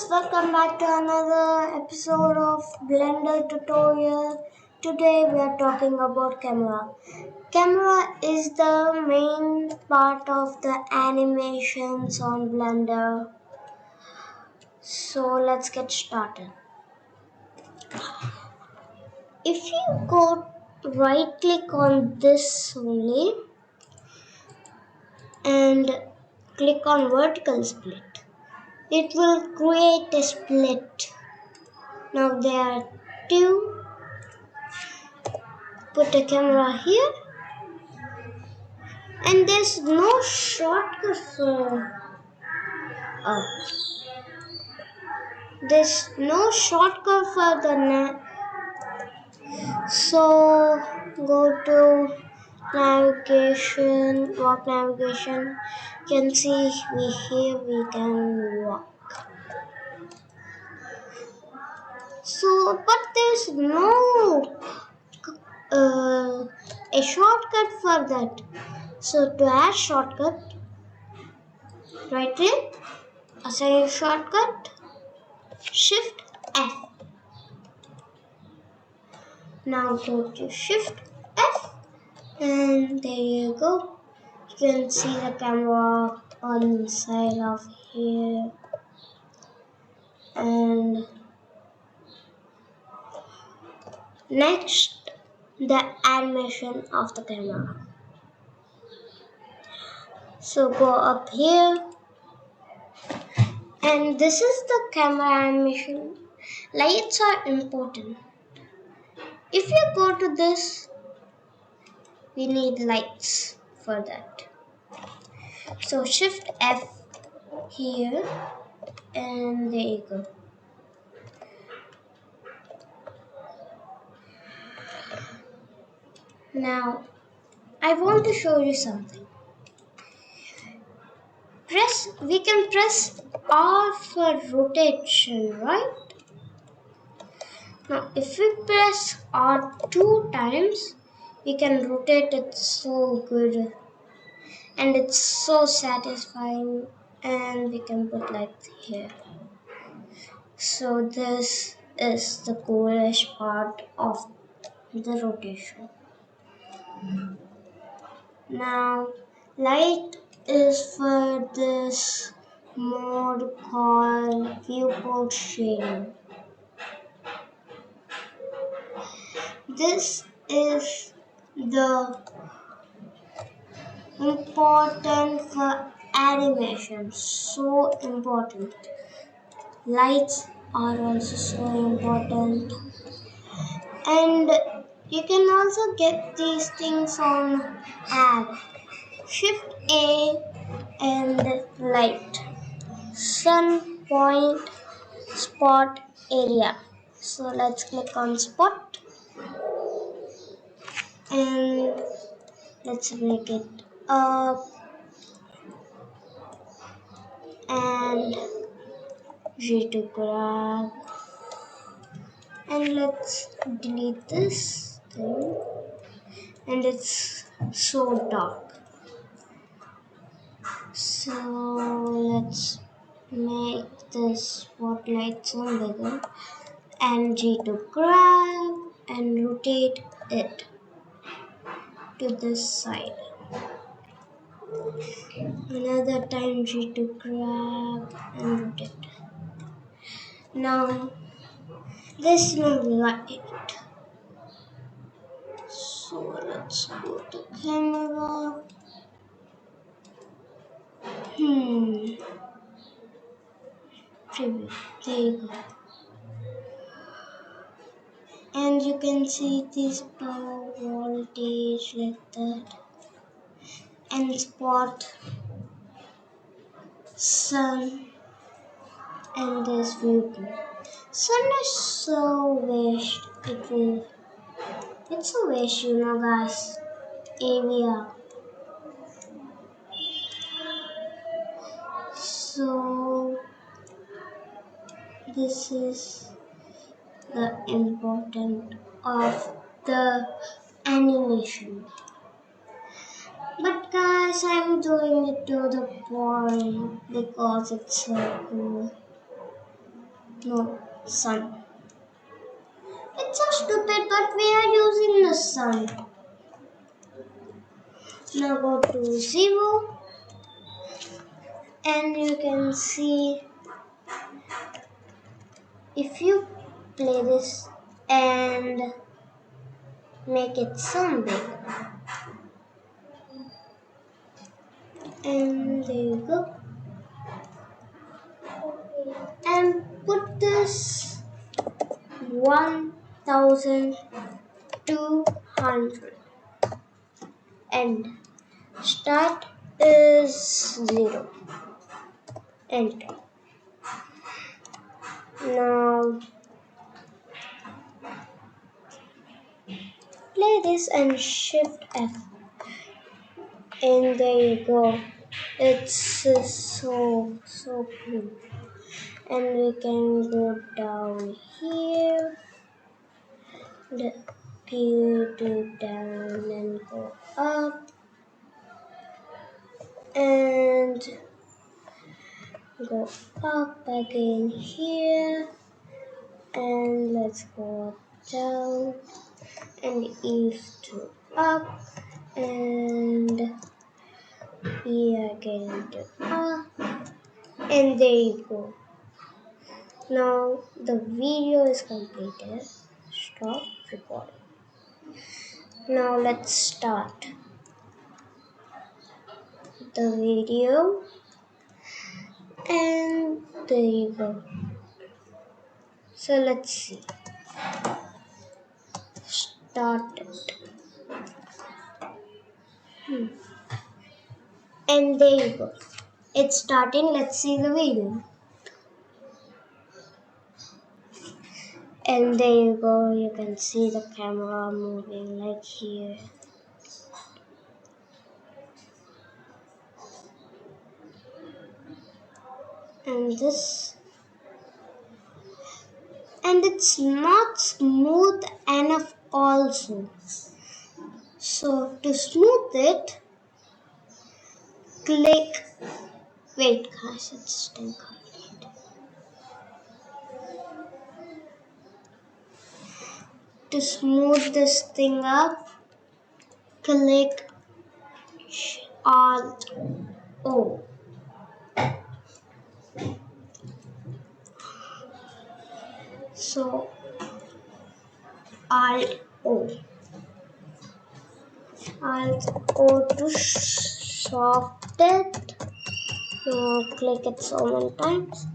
welcome back to another episode of Blender tutorial. Today we are talking about camera. Camera is the main part of the animations on Blender. So let's get started. If you go right click on this only and click on vertical split, it will create a split. Now there are two. Put a camera here, and there's no shortcut for the net. So go to navigation, walk navigation. You can see we can walk. So, but there's no a shortcut for that. So to add shortcut, right click, assign shortcut, Shift F. Now go to Shift F, and there you go. You can see the camera on the side of here, and next the animation of the camera. So go up here, and this is the camera animation. Lights are important. If you go to this, we need lights for that. So Shift F here, and there you go. Now I want to show you something. We can press R for rotation, right? Now if we press R 2 times, we can rotate it so good, and it's so satisfying, and we can put like here. So this is the coolest part of the rotation. Now light is for this mode called viewport shading. This is the important for animation, so important. Lights are also so important, and you can also get these things on app. Shift A and light, sun point, spot area. So let's click on spot, and let's make it up, and G2 grab, and let's delete this thing, and it's so dark. So let's make this spotlight so bigger, and G2 grab and rotate it to this side. Another time G2 grab and rotate. Now this no light. So let's go to camera. Preview. There you go. And you can see this power voltage like that. And spot, sun, and this viewport. Sun is so waste. It's a waste, guys. Area. So this is the important of the animation. But guys, I'm doing it to the point because it's so cool. No, sun. It's so stupid, but we are using the sun. Now go to 0 and you can see if you play this and make it sun big. And there you go. And put this 1200 and start is 0. Enter. Now play this and shift F. And there you go. It's so cool. And we can go down here. The pew to down and go up. And go up again here. And let's go down. And Ep-2 up. And E again to up. And there you go. Now the video is completed. Stop recording. Now let's start the video. And there you go. So let's see. Start it. And there you go. It's starting. Let's see the video. And there you go. You can see the camera moving like here. And this. And it's not smooth enough also. So to smooth it, click. Wait guys, it's still complete. To smooth this thing up, click Alt O. So Alt O. Alt O to soft it. Click it so many times.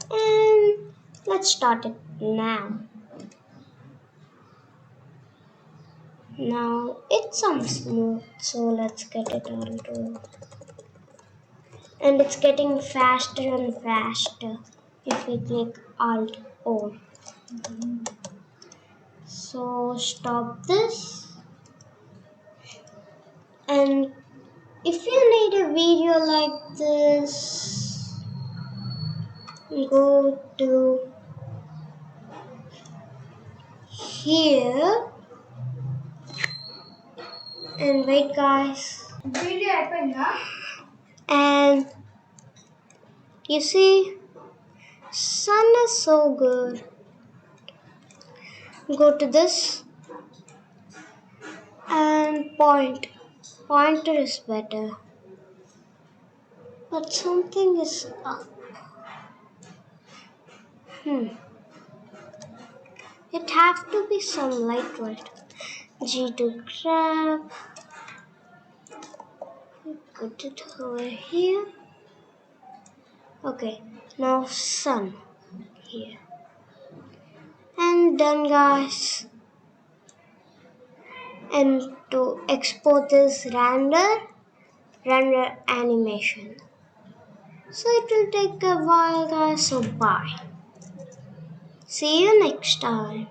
And let's start it now. Now it sounds smooth, so let's get it onto. And it's getting faster and faster if we click Alt O. So stop this. And if you need a video like this, go to here and wait guys. And you see, sun is so good. Go to this and pointer is better, but something is up. It have to be some lightweight. G to grab. Put it over here. Okay, now sun here. And done guys. And to export this render animation. So it will take a while guys, so bye. See you next time.